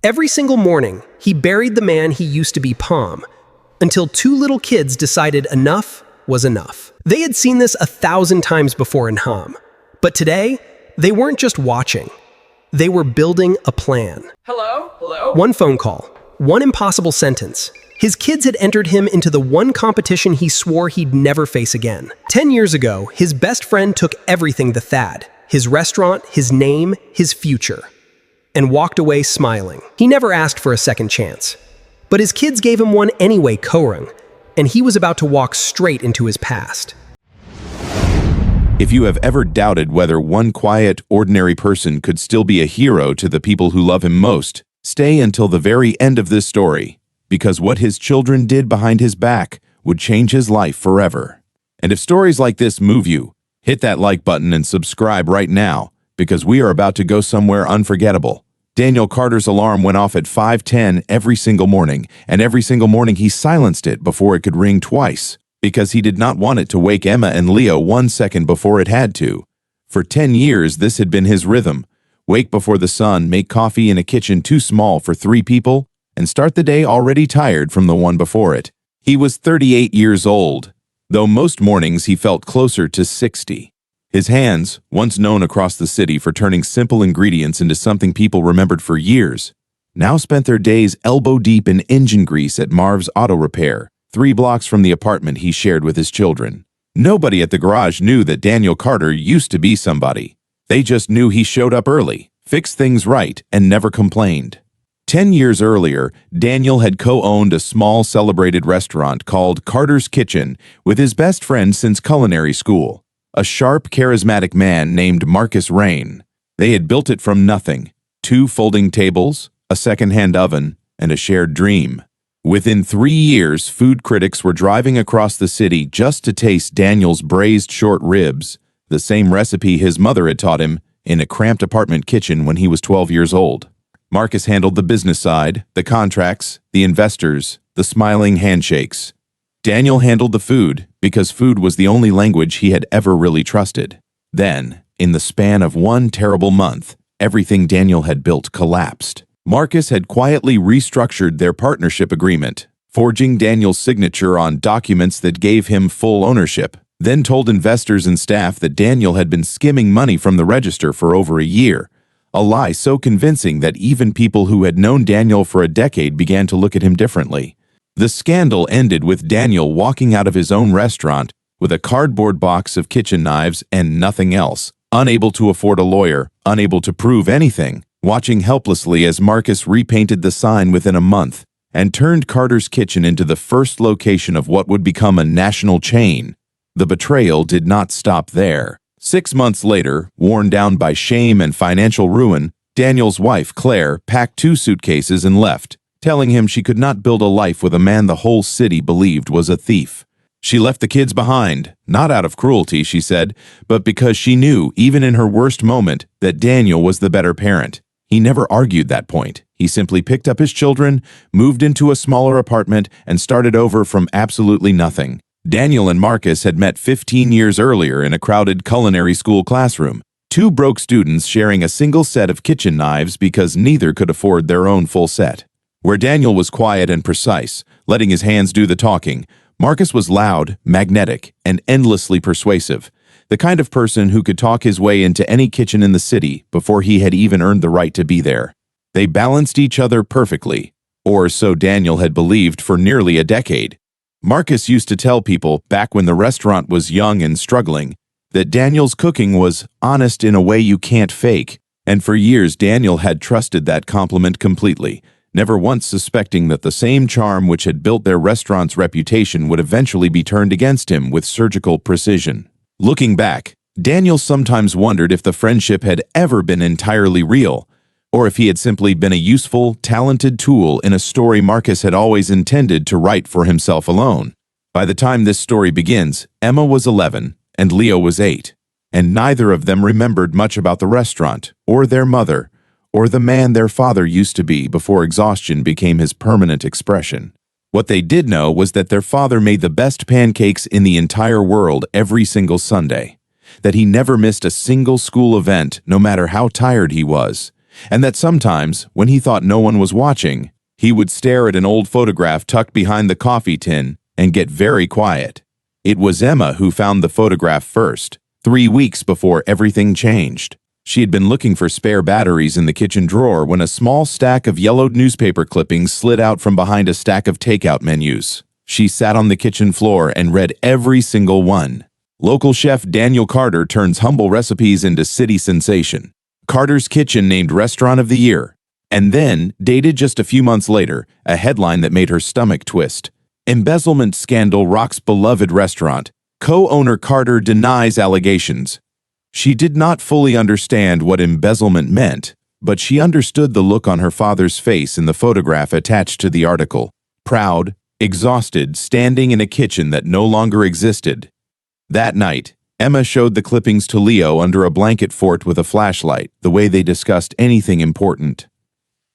Every single morning, he buried the man he used to be Palm, until two little kids decided enough was enough. They had seen this 1,000 times before in Ham, but today, they weren't just watching. They were building a plan. Hello? Hello? One phone call, one impossible sentence. His kids had entered him into the one competition he swore he'd never face again. 10 years ago, his best friend took everything to Thad, his restaurant, his name, his future, and walked away smiling. He never asked for a second chance. But his kids gave him one anyway, Korung, and he was about to walk straight into his past. If you have ever doubted whether one quiet, ordinary person could still be a hero to the people who love him most, stay until the very end of this story, because what his children did behind his back would change his life forever. And if stories like this move you, hit that like button and subscribe right now, because we are about to go somewhere unforgettable. Daniel Carter's alarm went off at 5:10 every single morning, and every single morning he silenced it before it could ring twice, because he did not want it to wake Emma and Leo 1 second before it had to. For 10 years, this had been his rhythm. Wake before the sun, make coffee in a kitchen too small for 3 people, and start the day already tired from the one before it. He was 38 years old, though most mornings he felt closer to 60. His hands, once known across the city for turning simple ingredients into something people remembered for years, now spent their days elbow-deep in engine grease at Marv's Auto Repair, 3 blocks from the apartment he shared with his children. Nobody at the garage knew that Daniel Carter used to be somebody. They just knew he showed up early, fixed things right, and never complained. 10 years earlier, Daniel had co-owned a small celebrated restaurant called Carter's Kitchen with his best friend since culinary school, a sharp, charismatic man named Marcus Rain. They had built it from nothing: 2 folding tables, a second-hand oven, and a shared dream. Within 3 years, food critics were driving across the city just to taste Daniel's braised short ribs, the same recipe his mother had taught him in a cramped apartment kitchen when he was 12 years old. Marcus handled the business side, the contracts, the investors, the smiling handshakes. Daniel handled the food, because food was the only language he had ever really trusted. Then, in the span of 1 terrible month, everything Daniel had built collapsed. Marcus had quietly restructured their partnership agreement, forging Daniel's signature on documents that gave him full ownership, then told investors and staff that Daniel had been skimming money from the register for over a year, a lie so convincing that even people who had known Daniel for a decade began to look at him differently. The scandal ended with Daniel walking out of his own restaurant with a cardboard box of kitchen knives and nothing else, unable to afford a lawyer, unable to prove anything, watching helplessly as Marcus repainted the sign within a month and turned Carter's Kitchen into the first location of what would become a national chain. The betrayal did not stop there. 6 months later, worn down by shame and financial ruin, Daniel's wife, Claire, packed 2 suitcases and left, telling him she could not build a life with a man the whole city believed was a thief. She left the kids behind, not out of cruelty, she said, but because she knew, even in her worst moment, that Daniel was the better parent. He never argued that point. He simply picked up his children, moved into a smaller apartment, and started over from absolutely nothing. Daniel and Marcus had met 15 years earlier in a crowded culinary school classroom, 2 broke students sharing a single set of kitchen knives because neither could afford their own full set. Where Daniel was quiet and precise, letting his hands do the talking, Marcus was loud, magnetic, and endlessly persuasive, the kind of person who could talk his way into any kitchen in the city before he had even earned the right to be there. They balanced each other perfectly, or so Daniel had believed for nearly a decade. Marcus used to tell people, back when the restaurant was young and struggling, that Daniel's cooking was honest in a way you can't fake, and for years Daniel had trusted that compliment completely, never once suspecting that the same charm which had built their restaurant's reputation would eventually be turned against him with surgical precision. Looking back, Daniel sometimes wondered if the friendship had ever been entirely real, or if he had simply been a useful, talented tool in a story Marcus had always intended to write for himself alone. By the time this story begins, Emma was 11 and Leo was 8, and neither of them remembered much about the restaurant, or their mother, or the man their father used to be before exhaustion became his permanent expression. What they did know was that their father made the best pancakes in the entire world every single Sunday, that he never missed a single school event no matter how tired he was, and that sometimes, when he thought no one was watching, he would stare at an old photograph tucked behind the coffee tin and get very quiet. It was Emma who found the photograph first, 3 weeks before everything changed. She had been looking for spare batteries in the kitchen drawer when a small stack of yellowed newspaper clippings slid out from behind a stack of takeout menus. She sat on the kitchen floor and read every single one. Local chef Daniel Carter turns humble recipes into city sensation. Carter's Kitchen named Restaurant of the Year. And then, dated just a few months later, a headline that made her stomach twist. Embezzlement scandal rocks beloved restaurant. Co-owner Carter denies allegations. She did not fully understand what embezzlement meant, but she understood the look on her father's face in the photograph attached to the article. Proud, exhausted, standing in a kitchen that no longer existed. That night, Emma showed the clippings to Leo under a blanket fort with a flashlight, the way they discussed anything important.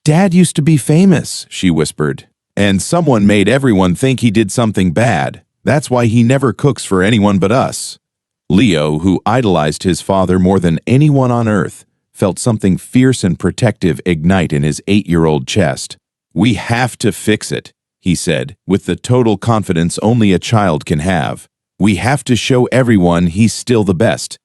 "Dad used to be famous," she whispered, "and someone made everyone think he did something bad. That's why he never cooks for anyone but us." Leo, who idolized his father more than anyone on earth, felt something fierce and protective ignite in his 8-year-old chest. "We have to fix it," he said, with the total confidence only a child can have. "We have to show everyone he's still the best."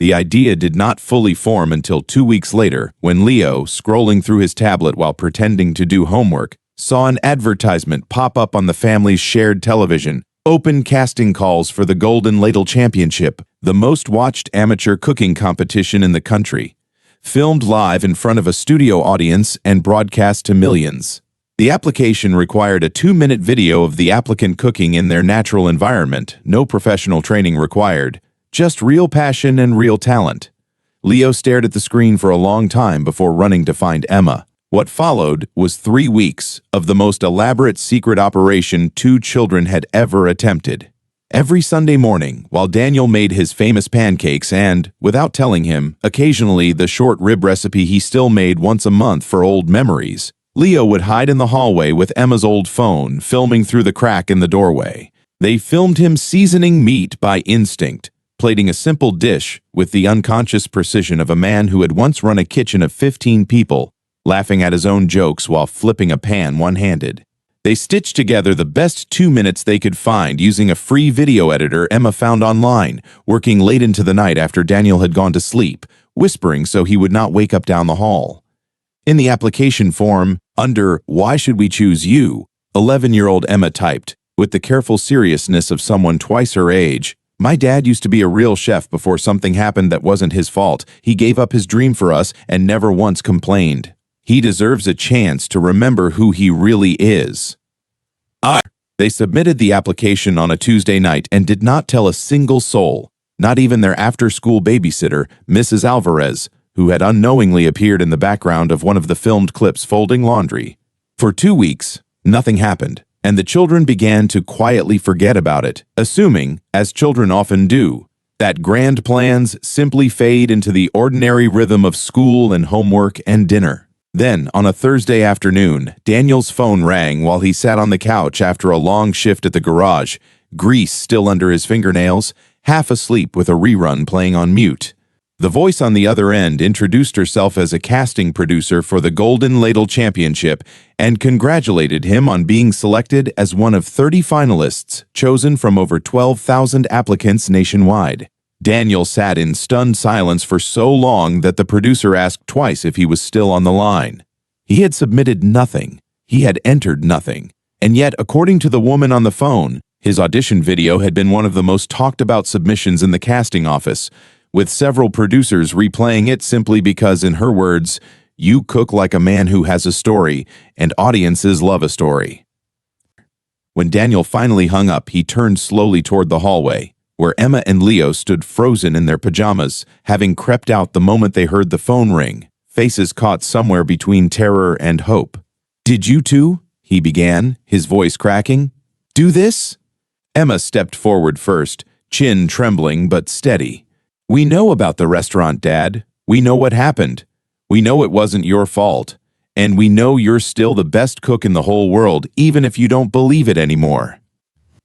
The idea did not fully form until 2 weeks later, when Leo, scrolling through his tablet while pretending to do homework, saw an advertisement pop up on the family's shared television. Open casting calls for the Golden Ladle Championship, the most watched amateur cooking competition in the country. Filmed live in front of a studio audience and broadcast to millions. The application required a 2-minute video of the applicant cooking in their natural environment, no professional training required, just real passion and real talent. Leo stared at the screen for a long time before running to find Emma. What followed was 3 weeks of the most elaborate secret operation 2 children had ever attempted. Every Sunday morning, while Daniel made his famous pancakes and, without telling him, occasionally the short rib recipe he still made once a month for old memories, Leo would hide in the hallway with Emma's old phone, filming through the crack in the doorway. They filmed him seasoning meat by instinct, plating a simple dish with the unconscious precision of a man who had once run a kitchen of 15 people, laughing at his own jokes while flipping a pan one-handed. They stitched together the best 2 minutes they could find using a free video editor Emma found online, working late into the night after Daniel had gone to sleep, whispering so he would not wake up down the hall. In the application form, under "Why should we choose you?" 11-year-old Emma typed, with the careful seriousness of someone twice her age, "My dad used to be a real chef before something happened that wasn't his fault. He gave up his dream for us and never once complained. He deserves a chance to remember who he really is." They submitted the application on a Tuesday night and did not tell a single soul, not even their after-school babysitter, Mrs. Alvarez, who had unknowingly appeared in the background of one of the filmed clips folding laundry. For 2 weeks, nothing happened, and the children began to quietly forget about it, assuming, as children often do, that grand plans simply fade into the ordinary rhythm of school and homework and dinner. Then, on a Thursday afternoon, Daniel's phone rang while he sat on the couch after a long shift at the garage, grease still under his fingernails, half asleep with a rerun playing on mute. The voice on the other end introduced herself as a casting producer for the Golden Ladle Championship and congratulated him on being selected as one of 30 finalists chosen from over 12,000 applicants nationwide. Daniel sat in stunned silence for so long that the producer asked twice if he was still on the line. He had submitted nothing. He had entered nothing. And yet, according to the woman on the phone, his audition video had been one of the most talked about submissions in the casting office, with several producers replaying it simply because, in her words, "You cook like a man who has a story, and audiences love a story." When Daniel finally hung up, he turned slowly toward the hallway, where Emma and Leo stood frozen in their pajamas, having crept out the moment they heard the phone ring, faces caught somewhere between terror and hope. "Did you two," he began, his voice cracking, "do this?" Emma stepped forward first, chin trembling but steady. "We know about the restaurant, Dad. We know what happened. We know it wasn't your fault. And we know you're still the best cook in the whole world, even if you don't believe it anymore."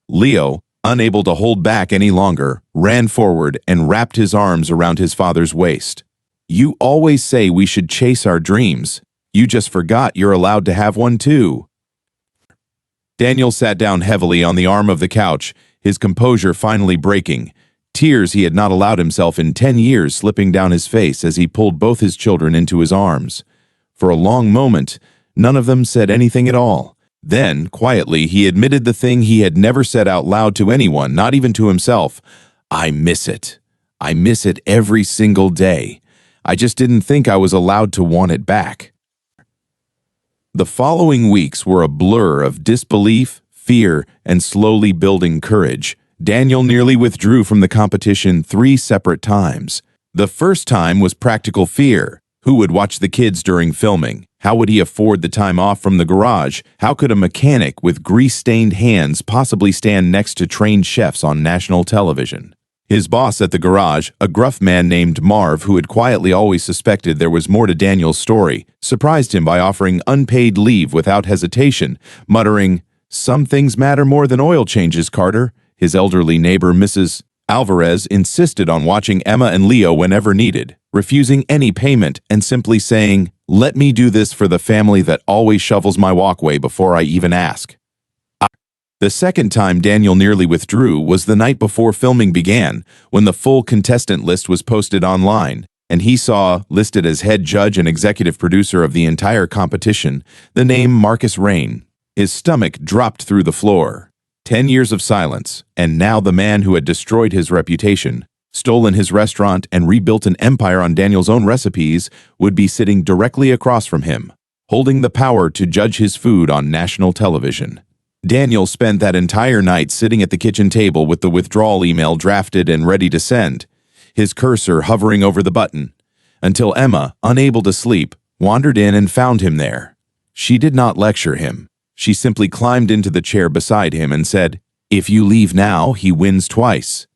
Leo, unable to hold back any longer, ran forward and wrapped his arms around his father's waist. You always say we should chase our dreams. You just forgot you're allowed to have one too. Daniel sat down heavily on the arm of the couch, his composure finally breaking. Tears he had not allowed himself in 10 years slipping down his face as he pulled both his children into his arms. For a long moment, none of them said anything at all. Then, quietly, he admitted the thing he had never said out loud to anyone, not even to himself. I miss it. I miss it every single day. I just didn't think I was allowed to want it back. The following weeks were a blur of disbelief, fear, and slowly building courage. Daniel nearly withdrew from the competition 3 separate times. The first time was practical fear. Who would watch the kids during filming? How would he afford the time off from the garage? How could a mechanic with grease-stained hands possibly stand next to trained chefs on national television? His boss at the garage, a gruff man named Marv who had quietly always suspected there was more to Daniel's story, surprised him by offering unpaid leave without hesitation, muttering, "Some things matter more than oil changes, Carter." His elderly neighbor, Mrs. Alvarez, insisted on watching Emma and Leo whenever needed, refusing any payment and simply saying, "Let me do this for the family that always shovels my walkway before I even ask." The second time Daniel nearly withdrew was the night before filming began, when the full contestant list was posted online, and he saw, listed as head judge and executive producer of the entire competition, the name Marcus Rain. His stomach dropped through the floor. 10 years of silence, and now the man who had destroyed his reputation, stolen his restaurant, and rebuilt an empire on Daniel's own recipes would be sitting directly across from him, holding the power to judge his food on national television. Daniel spent that entire night sitting at the kitchen table with the withdrawal email drafted and ready to send, his cursor hovering over the button, until Emma, unable to sleep, wandered in and found him there. She did not lecture him. She simply climbed into the chair beside him and said, "If you leave now, he wins twice."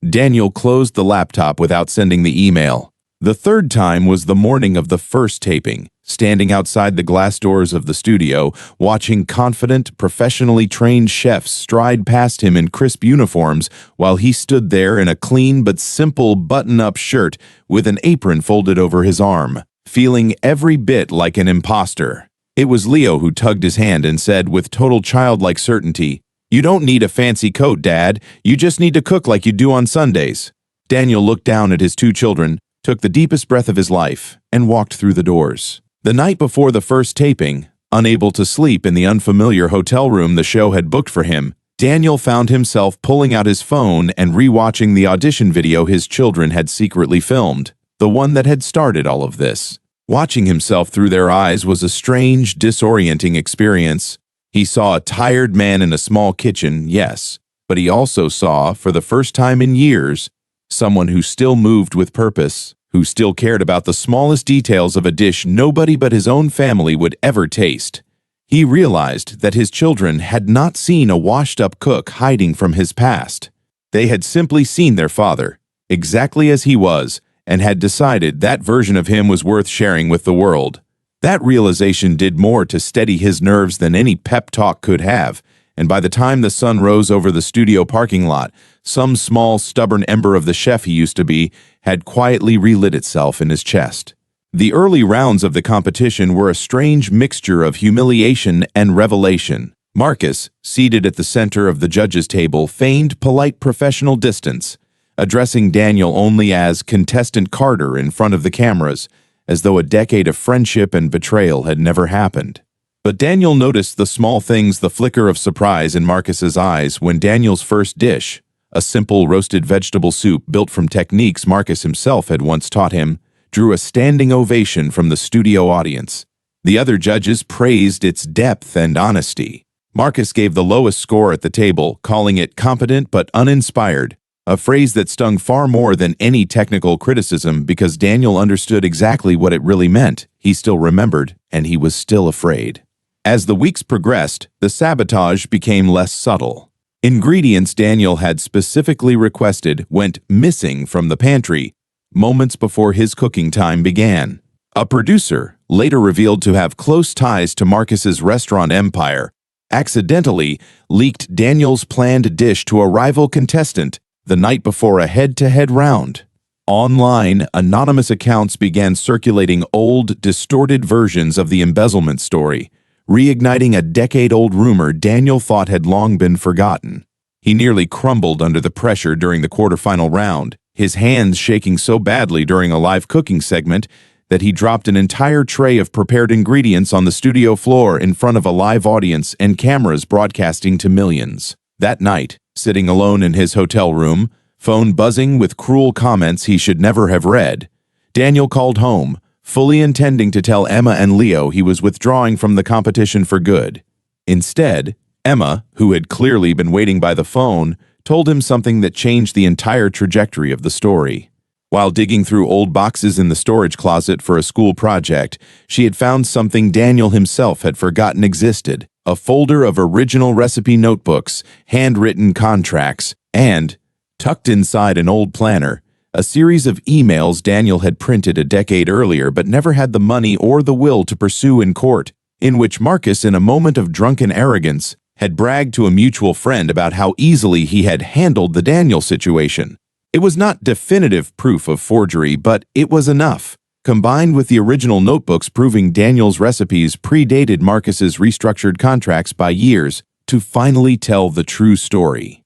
Daniel closed the laptop without sending the email. The third time was the morning of the first taping, standing outside the glass doors of the studio, watching confident, professionally trained chefs stride past him in crisp uniforms while he stood there in a clean but simple button-up shirt with an apron folded over his arm, feeling every bit like an imposter. It was Leo who tugged his hand and said with total childlike certainty, "You don't need a fancy coat, Dad. You just need to cook like you do on Sundays." Daniel looked down at his 2 children, took the deepest breath of his life, and walked through the doors. The night before the first taping, unable to sleep in the unfamiliar hotel room the show had booked for him, Daniel found himself pulling out his phone and rewatching the audition video his children had secretly filmed, the one that had started all of this. Watching himself through their eyes was a strange, disorienting experience. He saw a tired man in a small kitchen, yes, but he also saw, for the first time in years, someone who still moved with purpose, who still cared about the smallest details of a dish nobody but his own family would ever taste. He realized that his children had not seen a washed-up cook hiding from his past. They had simply seen their father, exactly as he was, and had decided that version of him was worth sharing with the world. That realization did more to steady his nerves than any pep talk could have, and by the time the sun rose over the studio parking lot, some small, stubborn ember of the chef he used to be had quietly relit itself in his chest. The early rounds of the competition were a strange mixture of humiliation and revelation. Marcus, seated at the center of the judges' table, feigned polite professional distance, addressing Daniel only as contestant Carter in front of the cameras, as though a decade of friendship and betrayal had never happened. But Daniel noticed the small things, the flicker of surprise in Marcus's eyes when Daniel's first dish, a simple roasted vegetable soup built from techniques Marcus himself had once taught him, drew a standing ovation from the studio audience. The other judges praised its depth and honesty. Marcus gave the lowest score at the table, calling it competent but uninspired, a phrase that stung far more than any technical criticism because Daniel understood exactly what it really meant. He still remembered, and he was still afraid. As the weeks progressed, the sabotage became less subtle. Ingredients Daniel had specifically requested went missing from the pantry moments before his cooking time began. A producer, later revealed to have close ties to Marcus's restaurant empire, accidentally leaked Daniel's planned dish to a rival contestant the night before a head-to-head round. Online, anonymous accounts began circulating old, distorted versions of the embezzlement story, reigniting a decade-old rumor Daniel thought had long been forgotten. He nearly crumbled under the pressure during the quarterfinal round, his hands shaking so badly during a live cooking segment that he dropped an entire tray of prepared ingredients on the studio floor in front of a live audience and cameras broadcasting to millions. That night, sitting alone in his hotel room, phone buzzing with cruel comments he should never have read, Daniel called home, fully intending to tell Emma and Leo he was withdrawing from the competition for good. Instead, Emma, who had clearly been waiting by the phone, told him something that changed the entire trajectory of the story. While digging through old boxes in the storage closet for a school project, she had found something Daniel himself had forgotten existed: a folder of original recipe notebooks, handwritten contracts, and, tucked inside an old planner, a series of emails Daniel had printed a decade earlier but never had the money or the will to pursue in court, in which Marcus, in a moment of drunken arrogance, had bragged to a mutual friend about how easily he had handled the Daniel situation. It was not definitive proof of forgery, but it was enough, combined with the original notebooks proving Daniel's recipes predated Marcus's restructured contracts by years, to finally tell the true story.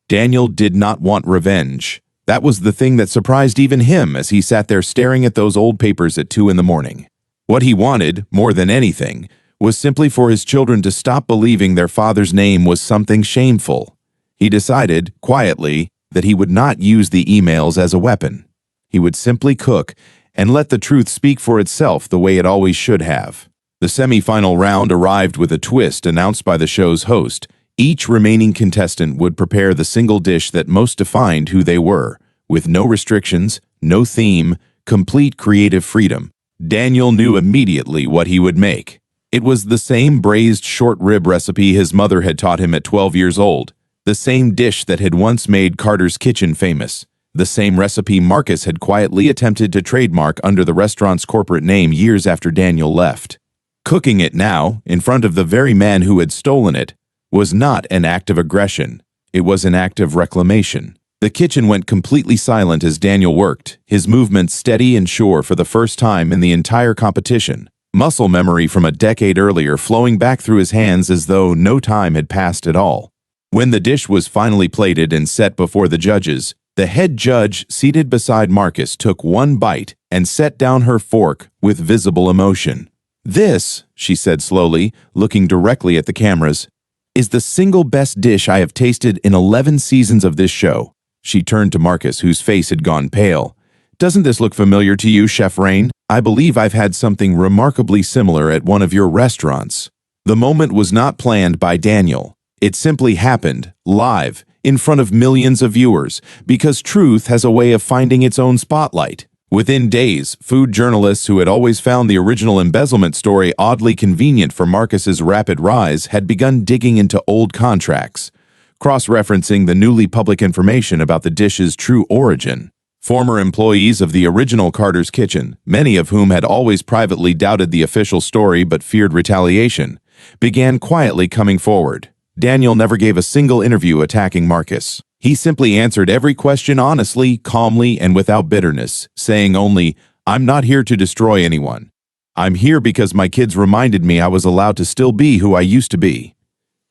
Daniel did not want revenge. That was the thing that surprised even him as he sat there staring at those old papers at 2 in the morning. What he wanted, more than anything, was simply for his children to stop believing their father's name was something shameful. He decided, quietly, that he would not use the emails as a weapon. He would simply cook and let the truth speak for itself the way it always should have. The semi-final round arrived with a twist announced by the show's host. Each remaining contestant would prepare the single dish that most defined who they were, with no restrictions, no theme, complete creative freedom. Daniel knew immediately what he would make. It was the same braised short rib recipe his mother had taught him at 12 years old, the same dish that had once made Carter's Kitchen famous, the same recipe Marcus had quietly attempted to trademark under the restaurant's corporate name years after Daniel left. Cooking it now, in front of the very man who had stolen it, was not an act of aggression. It was an act of reclamation. The kitchen went completely silent as Daniel worked, his movements steady and sure for the first time in the entire competition, muscle memory from a decade earlier flowing back through his hands as though no time had passed at all. When the dish was finally plated and set before the judges, the head judge seated beside Marcus took one bite and set down her fork with visible emotion. "This," she said slowly, looking directly at the cameras, "is the single best dish I have tasted in 11 seasons of this show." She turned to Marcus, whose face had gone pale. "Doesn't this look familiar to you, Chef Rain? I believe I've had something remarkably similar at one of your restaurants." The moment was not planned by Daniel. It simply happened, live, in front of millions of viewers, because truth has a way of finding its own spotlight. Within days, food journalists who had always found the original embezzlement story oddly convenient for Marcus's rapid rise had begun digging into old contracts, cross-referencing the newly public information about the dish's true origin. Former employees of the original Carter's Kitchen, many of whom had always privately doubted the official story but feared retaliation, began quietly coming forward. Daniel never gave a single interview attacking Marcus. He simply answered every question honestly, calmly, and without bitterness, saying only, "I'm not here to destroy anyone. I'm here because my kids reminded me I was allowed to still be who I used to be."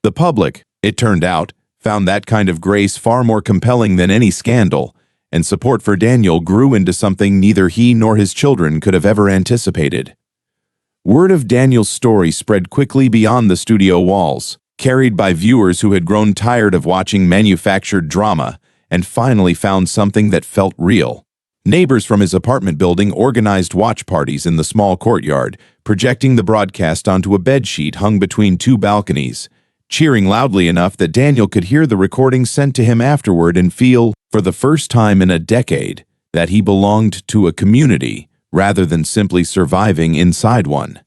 The public, it turned out, found that kind of grace far more compelling than any scandal, and support for Daniel grew into something neither he nor his children could have ever anticipated. Word of Daniel's story spread quickly beyond the studio walls, carried by viewers who had grown tired of watching manufactured drama and finally found something that felt real. Neighbors from his apartment building organized watch parties in the small courtyard, projecting the broadcast onto a bedsheet hung between 2 balconies, cheering loudly enough that Daniel could hear the recording sent to him afterward and feel, for the first time in a decade, that he belonged to a community rather than simply surviving inside one.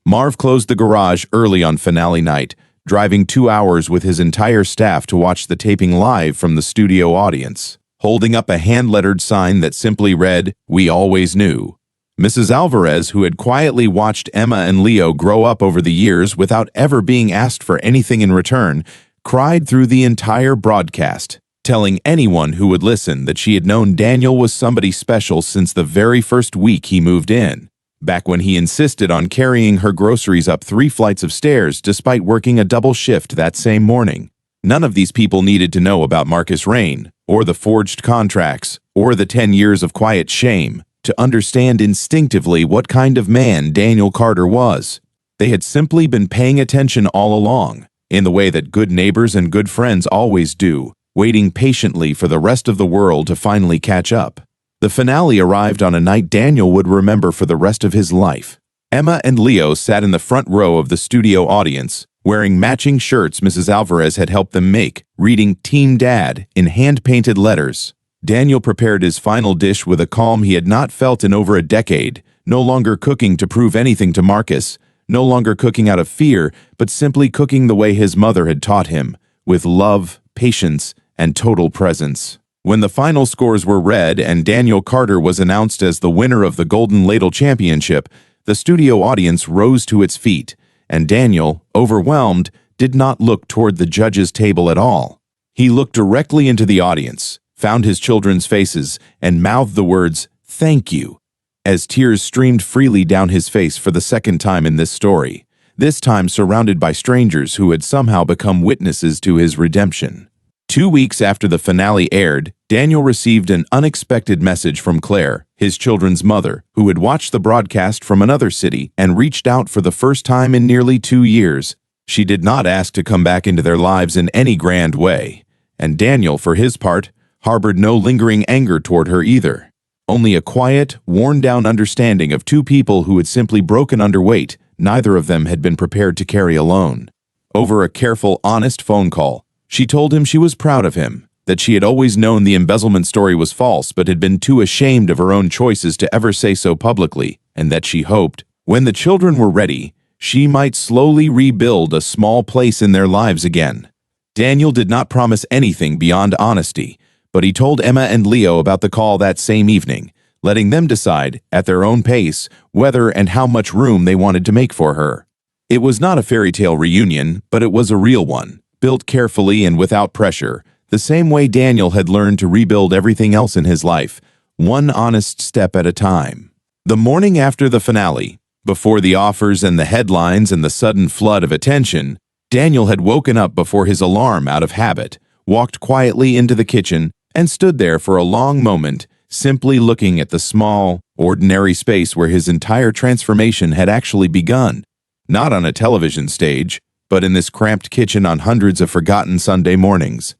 Marv closed the garage early on finale night, driving 2 hours with his entire staff to watch the taping live from the studio audience, holding up a hand-lettered sign that simply read, "We always knew." Mrs. Alvarez, who had quietly watched Emma and Leo grow up over the years without ever being asked for anything in return, cried through the entire broadcast, telling anyone who would listen that she had known Daniel was somebody special since the very first week he moved in, back when he insisted on carrying her groceries up 3 flights of stairs despite working a double shift that same morning. None of these people needed to know about Marcus Rain, or the forged contracts, or the 10 years of quiet shame, to understand instinctively what kind of man Daniel Carter was. They had simply been paying attention all along, in the way that good neighbors and good friends always do, waiting patiently for the rest of the world to finally catch up. The finale arrived on a night Daniel would remember for the rest of his life. Emma and Leo sat in the front row of the studio audience, wearing matching shirts Mrs. Alvarez had helped them make, reading Team Dad in hand-painted letters. Daniel prepared his final dish with a calm he had not felt in over a decade, no longer cooking to prove anything to Marcus, no longer cooking out of fear, but simply cooking the way his mother had taught him, with love, patience, and total presence. When the final scores were read and Daniel Carter was announced as the winner of the Golden Ladle Championship, the studio audience rose to its feet, and Daniel, overwhelmed, did not look toward the judges' table at all. He looked directly into the audience, found his children's faces, and mouthed the words, "Thank you," as tears streamed freely down his face for the second time in this story, this time surrounded by strangers who had somehow become witnesses to his redemption. 2 weeks after the finale aired, Daniel received an unexpected message from Claire, his children's mother, who had watched the broadcast from another city and reached out for the first time in nearly 2 years. She did not ask to come back into their lives in any grand way, and Daniel, for his part, harbored no lingering anger toward her either. Only a quiet, worn-down understanding of 2 people who had simply broken under weight neither of them had been prepared to carry alone. Over a careful, honest phone call, she told him she was proud of him, that she had always known the embezzlement story was false but had been too ashamed of her own choices to ever say so publicly, and that she hoped, when the children were ready, she might slowly rebuild a small place in their lives again. Daniel did not promise anything beyond honesty, but he told Emma and Leo about the call that same evening, letting them decide, at their own pace, whether and how much room they wanted to make for her. It was not a fairy tale reunion, but it was a real one, built carefully and without pressure, the same way Daniel had learned to rebuild everything else in his life, one honest step at a time. The morning after the finale, before the offers and the headlines and the sudden flood of attention, Daniel had woken up before his alarm out of habit, walked quietly into the kitchen, and stood there for a long moment, simply looking at the small, ordinary space where his entire transformation had actually begun, not on a television stage, but in this cramped kitchen on hundreds of forgotten Sunday mornings.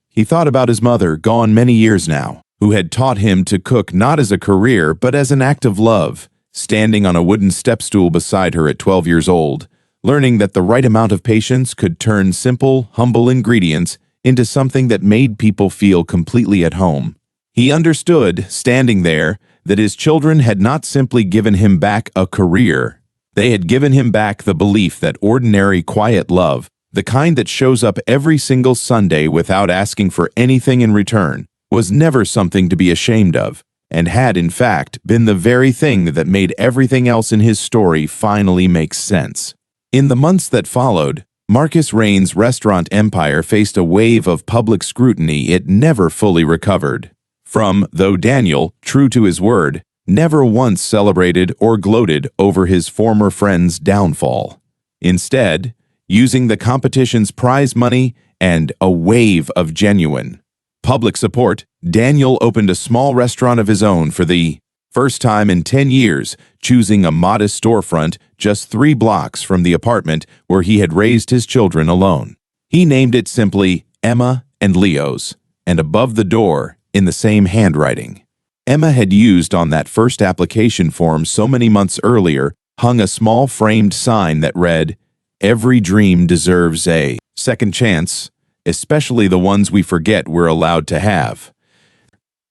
He thought about his mother, gone many years now, who had taught him to cook not as a career but as an act of love, standing on a wooden step stool beside her at 12 years old, learning that the right amount of patience could turn simple, humble ingredients into something that made people feel completely at home. He understood, standing there, that his children had not simply given him back a career. They had given him back the belief that ordinary, quiet love, the kind that shows up every single Sunday without asking for anything in return, was never something to be ashamed of, and had, in fact, been the very thing that made everything else in his story finally make sense. In the months that followed, Marcus Rain's restaurant empire faced a wave of public scrutiny it never fully recovered. From, though Daniel, true to his word, never once celebrated or gloated over his former friend's downfall. Instead, using the competition's prize money and a wave of genuine public support, Daniel opened a small restaurant of his own for the first time in 10 years, choosing a modest storefront just 3 blocks from the apartment where he had raised his children alone. He named it simply Emma and Leo's, and above the door, in the same handwriting Emma had used on that first application form so many months earlier, hung a small framed sign that read, "Every dream deserves a second chance, especially the ones we forget we're allowed to have."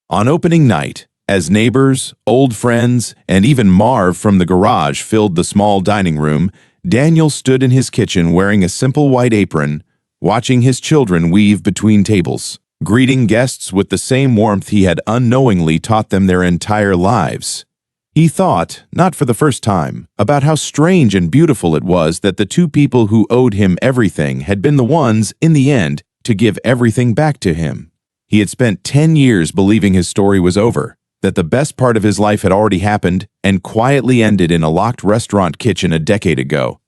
On opening night, as neighbors, old friends, and even Marv from the garage filled the small dining room, Daniel stood in his kitchen wearing a simple white apron, watching his children weave between tables, greeting guests with the same warmth he had unknowingly taught them their entire lives. He thought, not for the first time, about how strange and beautiful it was that the 2 people who owed him everything had been the ones, in the end, to give everything back to him. He had spent 10 years believing his story was over, that the best part of his life had already happened and quietly ended in a locked restaurant kitchen a decade ago.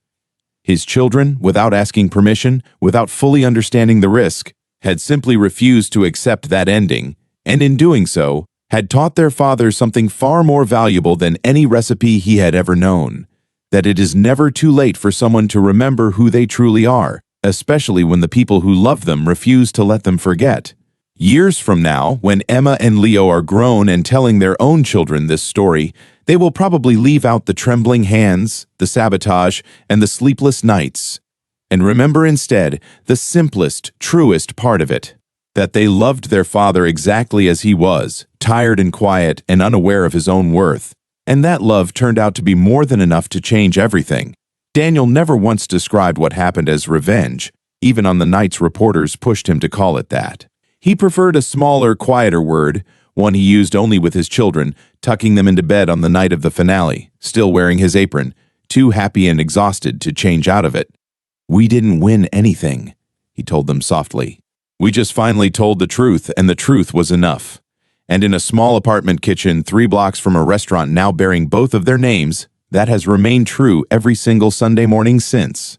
His children, without asking permission, without fully understanding the risk, had simply refused to accept that ending, and in doing so, had taught their father something far more valuable than any recipe he had ever known: that it is never too late for someone to remember who they truly are, especially when the people who love them refuse to let them forget. Years from now, when Emma and Leo are grown and telling their own children this story, they will probably leave out the trembling hands, the sabotage, and the sleepless nights, and remember instead the simplest, truest part of it: that they loved their father exactly as he was, tired and quiet and unaware of his own worth, and that love turned out to be more than enough to change everything. Daniel never once described what happened as revenge, even on the nights reporters pushed him to call it that. He preferred a smaller, quieter word, one he used only with his children, tucking them into bed on the night of the finale, still wearing his apron, too happy and exhausted to change out of it. "We didn't win anything," he told them softly. "We just finally told the truth, and the truth was enough." And in a small apartment kitchen 3 blocks from a restaurant now bearing both of their names, that has remained true every single Sunday morning since.